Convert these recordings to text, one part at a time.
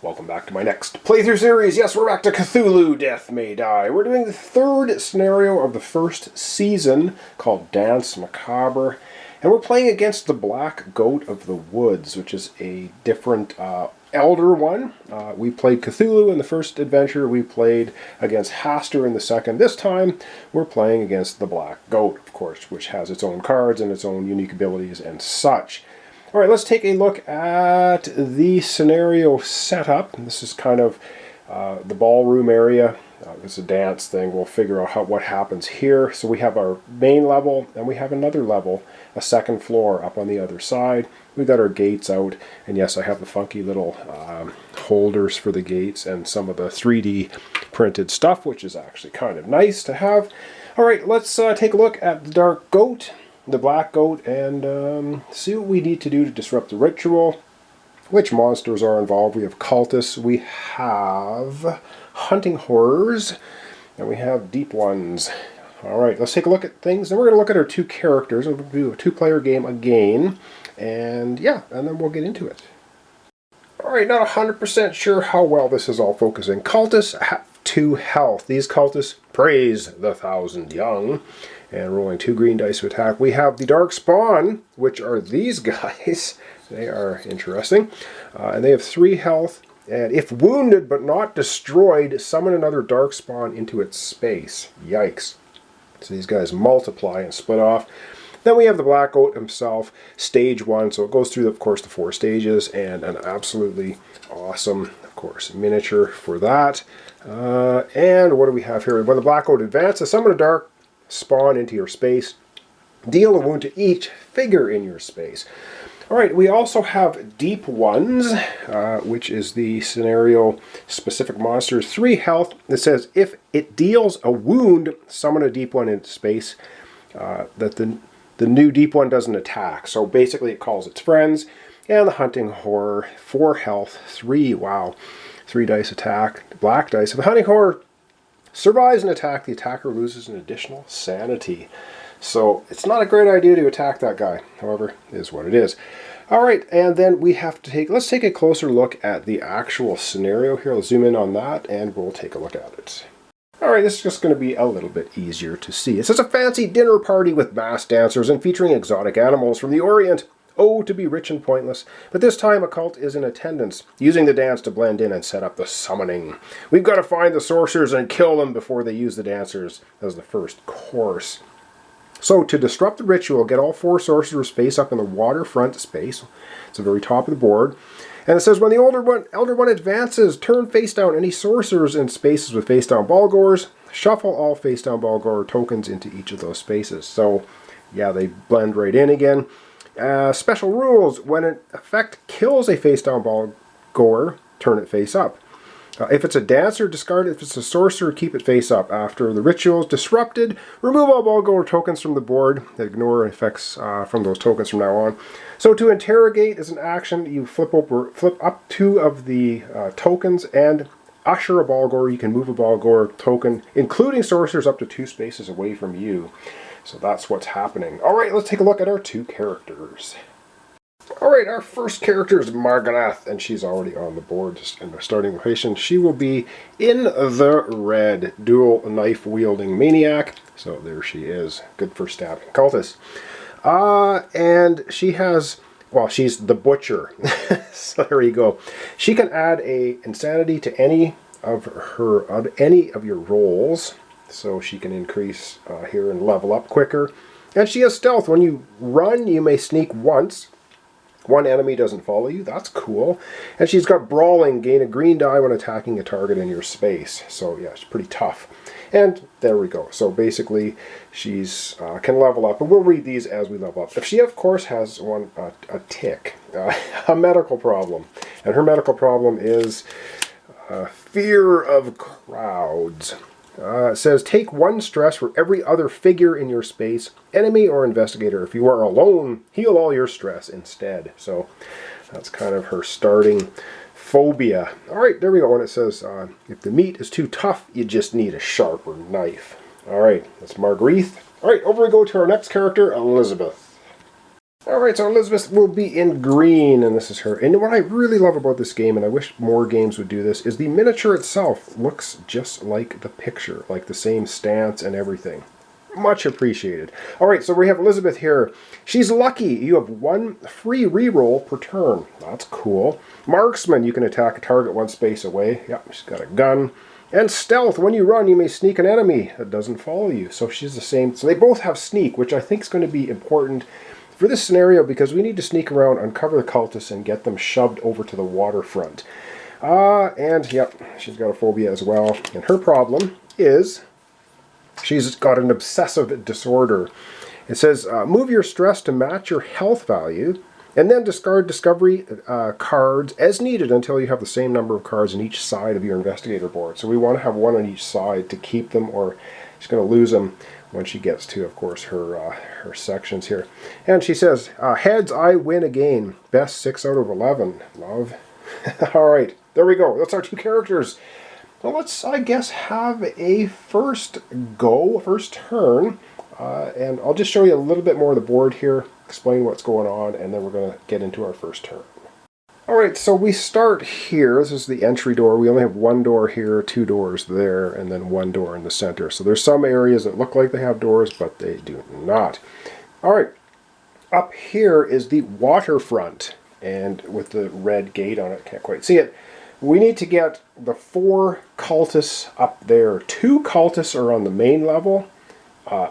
Welcome back to my next playthrough series. Yes, we're back to Cthulhu, Death May Die. We're doing the third scenario of the first season called Danse, Macabre. And we're playing against the Black Goat of the Woods, which is a different elder one. We played Cthulhu in the first adventure. We played against Haster in the second. This time, we're playing against the Black Goat, of course, which has its own cards and its own unique abilities and such. All right, let's take a look at the scenario setup. This is kind of the ballroom area. It's a dance thing. We'll figure out what happens here. So we have our main level, and we have another level, a second floor up on the other side. We've got our gates out, and yes, I have the funky little holders for the gates and some of the 3D printed stuff, which is actually kind of nice to have. All right, let's take a look at the Dark Goat, the Black Goat, and see what we need to do to disrupt the ritual. Which monsters are involved? We have cultists, we have hunting horrors, and we have deep ones. Alright, let's take a look at things. Then we're going to look at our two characters. We'll do a two-player game again, and yeah, and then we'll get into it. Alright, not 100% sure how well this is all focusing. Cultists have 2 health. These cultists praise the Thousand Young. And rolling 2 green dice to attack. We have the Dark Spawn, which are these guys. They are interesting. And they have 3 health. And if wounded but not destroyed, summon another Dark Spawn into its space. Yikes. So these guys multiply and split off. Then we have the Black Goat himself, stage 1. So it goes through, of course, the 4 stages. And an absolutely awesome, of course, miniature for that. And what do we have here? When the Black Goat advances, summon a Dark Spawn into your space. Deal a wound to each figure in your space. Alright, we also have Deep Ones, which is the scenario-specific monsters. 3 health. It says, if it deals a wound, summon a Deep One into space. That the new Deep One doesn't attack. So basically it calls its friends. And the Hunting Horror, 4 health, 3, wow, 3 dice attack, black dice. If the Hunting Horror survives an attack, the attacker loses an additional sanity. So it's not a great idea to attack that guy. However, it is what it is. Alright, and then we have to let's take a closer look at the actual scenario here. I'll zoom in on that and we'll take a look at it. Alright, this is just going to be a little bit easier to see. It says a fancy dinner party with masked dancers and featuring exotic animals from the Orient. Oh, to be rich and pointless. But this time a cult is in attendance, using the dance to blend in and set up the summoning. We've got to find the sorcerers and kill them before they use the dancers as the first course. So to disrupt the ritual, get all 4 sorcerers face up in the waterfront space. It's the very top of the board. And it says when the elder one advances, turn face down any sorcerers in spaces with face down ball goers. Shuffle all face down ball goer tokens into each of those spaces. So yeah, they blend right in again. Special rules. When an effect kills a face-down ball goer, turn it face up. If it's a dancer, discard it. If it's a sorcerer, keep it face up. After the ritual is disrupted, remove all ball goer tokens from the board. Ignore effects from those tokens from now on. So to interrogate is an action. You flip up 2 of the tokens and usher a ball goer. You can move a ball goer token, including sorcerers, up to 2 spaces away from you. So that's what's happening. Alright, let's take a look at our 2 characters. Alright, our first character is Margaret, and she's already on the board just in the starting location. She will be in the red, dual knife-wielding maniac. So there she is. Good for stabbing cultists. And she has, well, she's the butcher. So there you go. She can add a insanity to any of your rolls. So she can increase here and level up quicker. And she has stealth. When you run, you may sneak once. 1 enemy doesn't follow you. That's cool. And she's got brawling. Gain a green die when attacking a target in your space. So yeah, she's pretty tough. And there we go. So basically, she's can level up. And we'll read these as we level up. If she, of course, has a tick, a medical problem. And her medical problem is fear of crowds. It says, take 1 stress for every other figure in your space, enemy or investigator. If you are alone, heal all your stress instead. So that's kind of her starting phobia. Alright, there we go. And it says, if the meat is too tough, you just need a sharper knife. Alright, that's Marguerite. Alright, over we go to our next character, Elizabeth. Alright, so Elizabeth will be in green, and this is her. And what I really love about this game, and I wish more games would do this, is the miniature itself looks just like the picture, like the same stance and everything. Much appreciated. Alright, so we have Elizabeth here. She's lucky. You have 1 free reroll per turn. That's cool. Marksman, you can attack a target 1 space away. Yep, she's got a gun. And stealth, when you run, you may sneak an enemy that doesn't follow you. So she's the same. So they both have sneak, which I think is going to be important for this scenario because we need to sneak around, uncover the cultists, and get them shoved over to the waterfront. And, yep, she's got a phobia as well. And her problem is she's got an obsessive disorder. It says, move your stress to match your health value, and then discard discovery cards as needed until you have the same number of cards on each side of your investigator board. So we want to have 1 on each side to keep them, or she's going to lose them when she gets to, of course, her sections here. And she says, heads, I win again. Best 6 out of 11. Love. All right, there we go. That's our 2 characters. Well, let's, I guess, have a first turn. And I'll just show you a little bit more of the board here, explain what's going on, and then we're going to get into our first turn. Alright, so we start here. This is the entry door. We only have 1 door here, 2 doors there, and then 1 door in the center. So there's some areas that look like they have doors, but they do not. Alright, up here is the waterfront, and with the red gate on it, can't quite see it. We need to get the 4 cultists up there. 2 cultists are on the main level.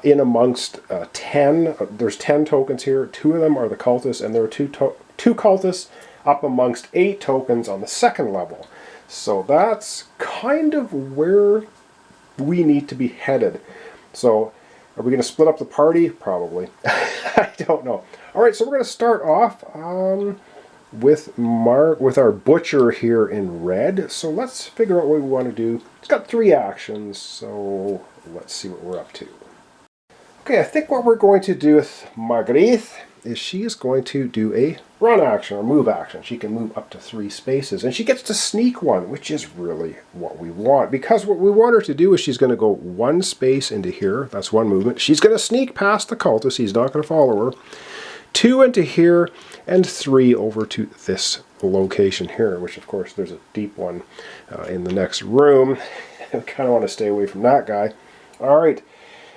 In amongst 10, there's 10 tokens here. 2 of them are the cultists, and there are 2 cultists up amongst 8 tokens on the second level. So that's kind of where we need to be headed. So are we going to split up the party? Probably. I don't know. Alright, so we're going to start off with our butcher here in red. So let's figure out what we want to do. It's got 3 actions, so let's see what we're up to. Okay, I think what we're going to do with Marguerite is she is going to do a run action or move action. She can move up to 3 spaces, and she gets to sneak 1, which is really what we want. Because what we want her to do is she's going to go 1 space into here. That's 1 movement. She's going to sneak past the cultist. He's not going to follow her. 2 into here, and 3 over to this location here, which of course there's a deep one in the next room. I kind of want to stay away from that guy. Alright,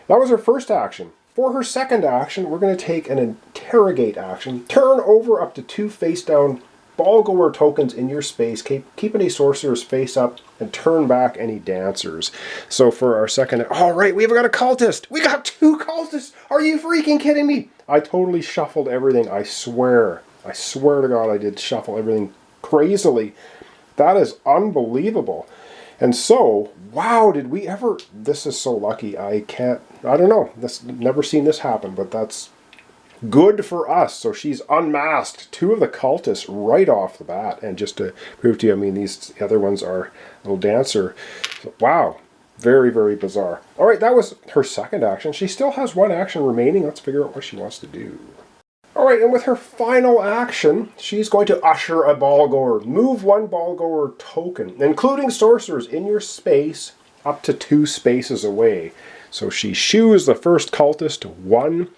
that was her first action. For her second action, we're going to take an interrogate action. Turn over up to 2 face-down ball-goer tokens in your space. Keep any sorcerers face up and turn back any dancers. So for our second... Alright, we've got a cultist! We got 2 cultists! Are you freaking kidding me? I totally shuffled everything, I swear. I swear to God I did shuffle everything crazily. That is unbelievable. And so, wow, did we ever... This is so lucky. I don't know. Never seen this happen, but that's good for us. So she's unmasked 2 of the cultists right off the bat. And just to prove to you, I mean, these other ones are little dancer. So, wow. Very, very bizarre. All right, that was her second action. She still has 1 action remaining. Let's figure out what she wants to do. All right, and with her final action, she's going to usher a ball-goer. Move 1 ball-goer token, including sorcerers, in your space up to 2 spaces away. So she shoos the first cultist 1,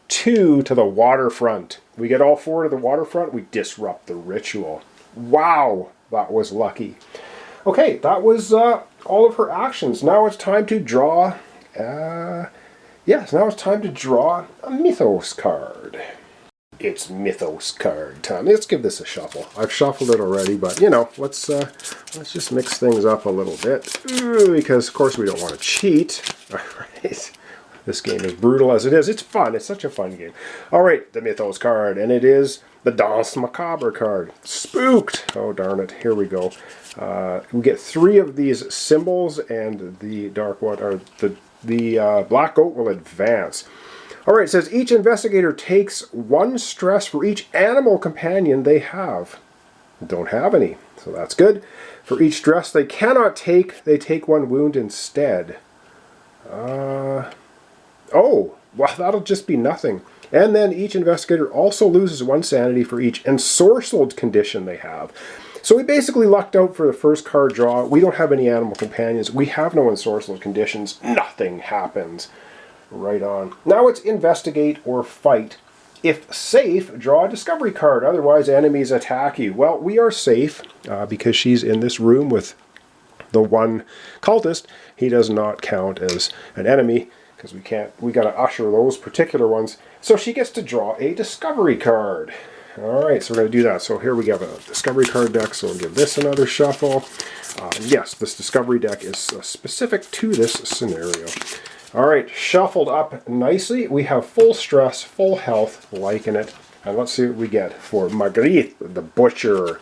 2 to the waterfront. We get all 4 to the waterfront, we disrupt the ritual. Wow, that was lucky. Okay, that was all of her actions. Now it's time to draw... Yes, now it's time to draw a Mythos card. It's Mythos card time. Let's give this a shuffle. I've shuffled it already, but you know, let's just mix things up a little bit because, of course, we don't want to cheat. All right, this game is brutal as it is. It's fun. It's such a fun game. All right, the Mythos card, and it is the Danse Macabre card. Spooked. Oh darn it! Here we go. We get 3 of these symbols, and the dark one, or the black goat, will advance. Alright, it says each investigator takes 1 stress for each animal companion they have. Don't have any, so that's good. For each stress they cannot take, they take 1 wound instead. Oh, well, that'll just be nothing. And then each investigator also loses 1 sanity for each ensorcelled condition they have. So we basically lucked out for the first card draw. We don't have any animal companions. We have no ensorcelled conditions. Nothing happens. Right on. Now it's investigate or fight. If safe, draw a discovery card, otherwise enemies attack you. Well, we are safe because she's in this room with the one cultist. He does not count as an enemy because we got to usher those particular ones. So she gets to draw a discovery card. Alright, so we're going to do that. So here we have a discovery card deck, so we'll give this another shuffle. Yes, this discovery deck is specific to this scenario. Alright, shuffled up nicely. We have full stress, full health, liking it. And let's see what we get for Marguerite, the Butcher.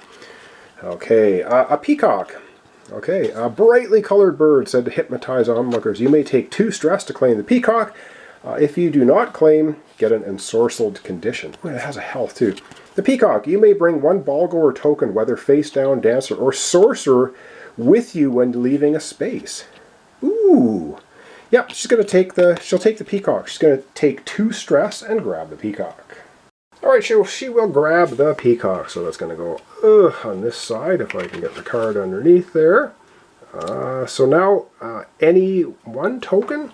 Okay, a peacock. Okay, a brightly colored bird said to hypnotize onlookers. You may take 2 stress to claim the peacock. If you do not claim, get an ensorcelled condition. Ooh, it has a health too. The peacock. You may bring 1 ball-goer token, whether face down, dancer, or sorcerer, with you when leaving a space. Ooh. Yep, she'll take the peacock. She's going to take 2 stress and grab the peacock. Alright, she will grab the peacock. So that's going to go on this side, if I can get the card underneath there. So now, any 1 token,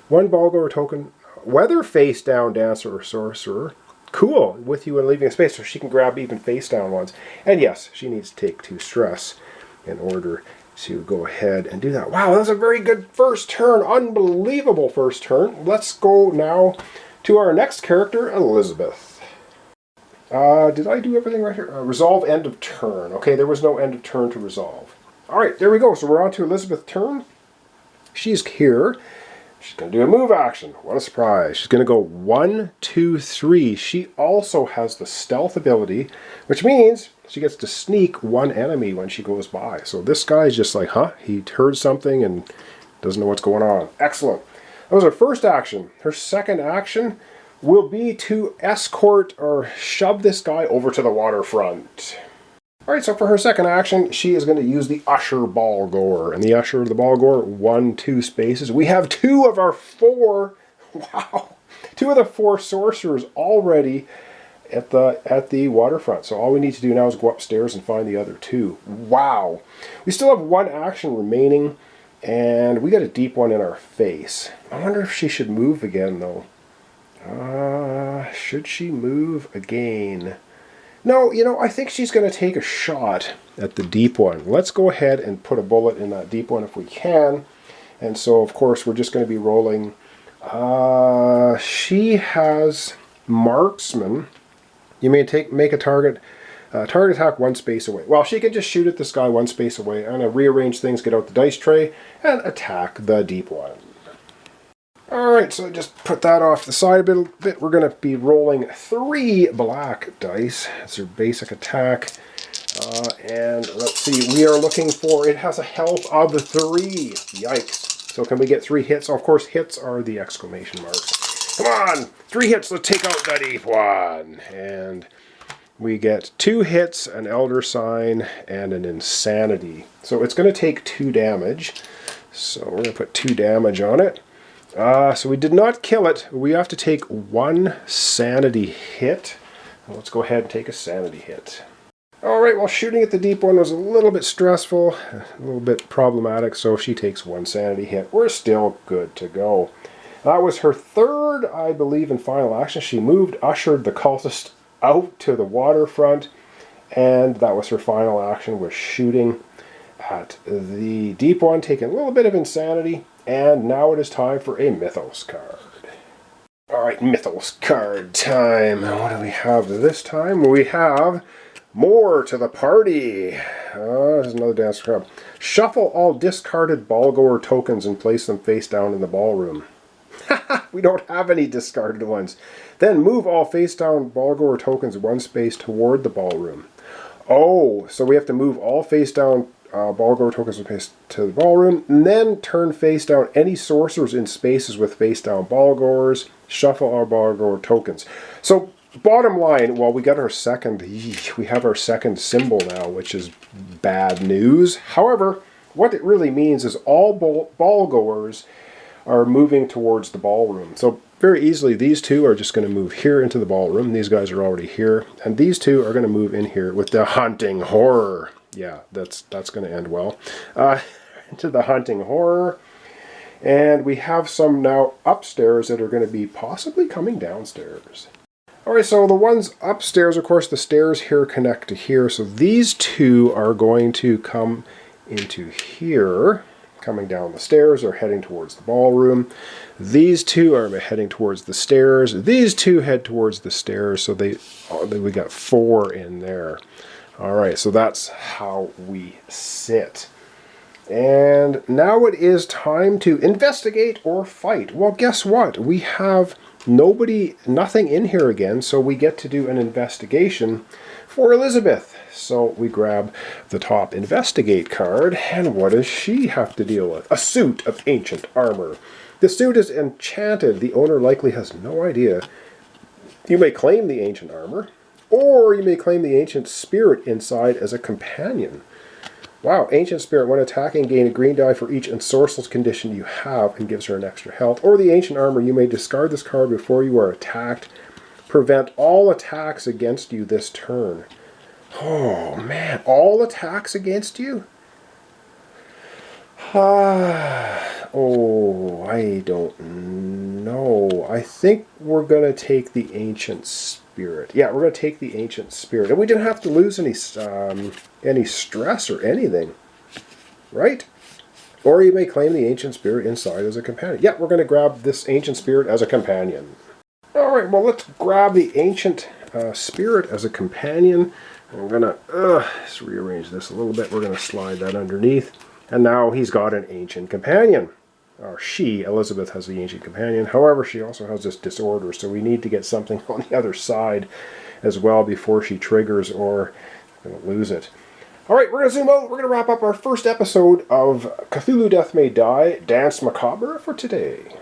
1 ball-goer token, whether face down, dancer, or sorcerer, cool, with you when leaving a space, so she can grab even face down ones. And yes, she needs to take 2 stress in order to go ahead and do that. Wow, that was a very good first turn. Unbelievable first turn. Let's go now to our next character, Elizabeth. Did I do everything right here? Resolve end of turn. Okay, there was no end of turn to resolve. Alright, there we go. So we're on to Elizabeth's turn. She's here. She's going to do a move action. What a surprise. She's going to go 1, 2, 3. She also has the stealth ability, which means she gets to sneak 1 enemy when she goes by. So this guy's just like, huh? He heard something and doesn't know what's going on. Excellent. That was her first action. Her second action will be to escort or shove this guy over to the waterfront. Alright, so for her second action, she is going to use the Usher Ball Goer. And the Usher of the Ball Goer, 1, 2 spaces. We have 2 of our 4, wow, 2 of the 4 sorcerers already at the waterfront. So all we need to do now is go upstairs and find the other 2. Wow. We still have 1 action remaining, and we got a deep one in our face. I wonder if she should move again, though. Should she move again? No, you know, I think she's going to take a shot at the deep one. Let's go ahead and put a bullet in that deep one if we can. And so, of course, we're just going to be rolling. She has Marksman. You may make a target attack 1 space away. Well, she can just shoot at this guy 1 space away. I'm going to rearrange things, get out the dice tray, and attack the deep one. Alright, so just put that off the side a bit. We're going to be rolling 3 black dice. That's her basic attack. And let's see, we are looking for, it has a health of 3. Yikes. So can we get 3 hits? Of course, hits are the exclamation marks. Come on! 3 hits, let's take out the deep one. And we get 2 hits, an Elder Sign, and an Insanity. So it's going to take 2 damage. So we're going to put 2 damage on it. So we did not kill it. We have to take 1 sanity hit. Let's go ahead and take a sanity hit. Alright, well, shooting at the deep one was a little bit stressful, a little bit problematic, so she takes 1 sanity hit. We're still good to go. That was her third, I believe, and final action. She moved, ushered the cultist out to the waterfront, and that was her final action, was shooting at the deep one, taking a little bit of insanity. And now it is time for a Mythos card. Alright, Mythos card time. What do we have this time? We have More to the Party. There's another dance card. Shuffle all discarded ball-goer tokens and place them face down in the ballroom. We don't have any discarded ones. Then move all face down ball-goer tokens 1 space toward the ballroom. Oh, so we have to move all face down ball-goer tokens to the ballroom, and then turn face down any sorcerers in spaces with face down ball-goers. Shuffle our ball-goer tokens. So, bottom line, well, we have our second symbol now, which is bad news. However, what it really means is all ball-goers are moving towards the ballroom. So, very easily, these 2 are just going to move here into the ballroom. These guys are already here, and these 2 are going to move in here with the Hunting Horror. Yeah, that's going to end well. Into the Hunting Horror. And we have some now upstairs that are going to be possibly coming downstairs. Alright, so the ones upstairs, of course, the stairs here connect to here. So these two are going to come into here, coming down the stairs or heading towards the ballroom. These two are heading towards the stairs. These two head towards the stairs. So we got 4 in there. Alright, so that's how we sit. And now it is time to investigate or fight. Well, guess what? We have nothing in here again, so we get to do an investigation for Elizabeth. So we grab the top investigate card, and what does she have to deal with? A suit of ancient armor. The suit is enchanted. The owner likely has no idea. You may claim the ancient armor, or you may claim the ancient spirit inside as a companion. Wow, Ancient Spirit, when attacking, gain a green die for each ensorcelled condition you have and gives her an extra health. Or the Ancient Armor, you may discard this card before you are attacked. Prevent all attacks against you this turn. Oh, man, all attacks against you? Oh, I don't know. I think we're going to take the Ancient Spirit. Yeah, we're going to take the Ancient Spirit. And we didn't have to lose any stress or anything, right? Or you may claim the Ancient Spirit inside as a companion. Yeah, we're going to grab this Ancient Spirit as a companion. All right, well, let's grab the Ancient Spirit as a companion. I'm going to just rearrange this a little bit. We're going to slide that underneath. And now he's got an Ancient Companion. Or she, Elizabeth, has the Ancient Companion. However, she also has this disorder, so we need to get something on the other side as well before she triggers, or we're going to lose it. Alright, we're going to zoom out. We're going to wrap up our first episode of Cthulhu Death May Die, Danse Macabre for today.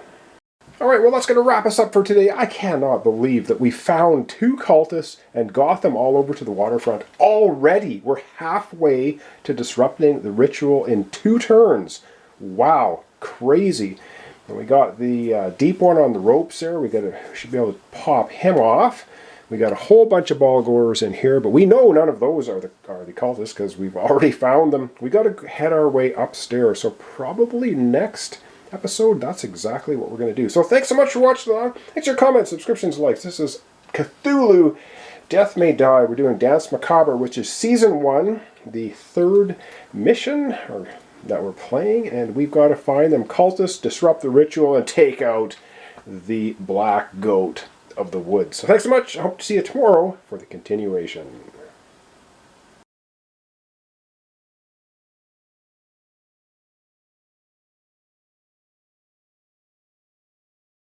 Alright, well, that's going to wrap us up for today. I cannot believe that we found 2 cultists and got them all over to the waterfront already. We're halfway to disrupting the ritual in 2 turns. Wow, crazy. And we got the deep one on the ropes there. We should be able to pop him off. We got a whole bunch of ball goers in here, but we know none of those are the cultists because we've already found them. We got to head our way upstairs. So probably next episode, that's exactly what we're going to do. So thanks so much for watching along. Thanks for your comments, subscriptions, likes. This is Cthulhu Death May Die. We're doing Danse Macabre, which is Season 1, the 3rd mission that we're playing, and we've got to find them cultists, disrupt the ritual, and take out the black goat of the woods. So thanks so much. I hope to see you tomorrow for the continuation.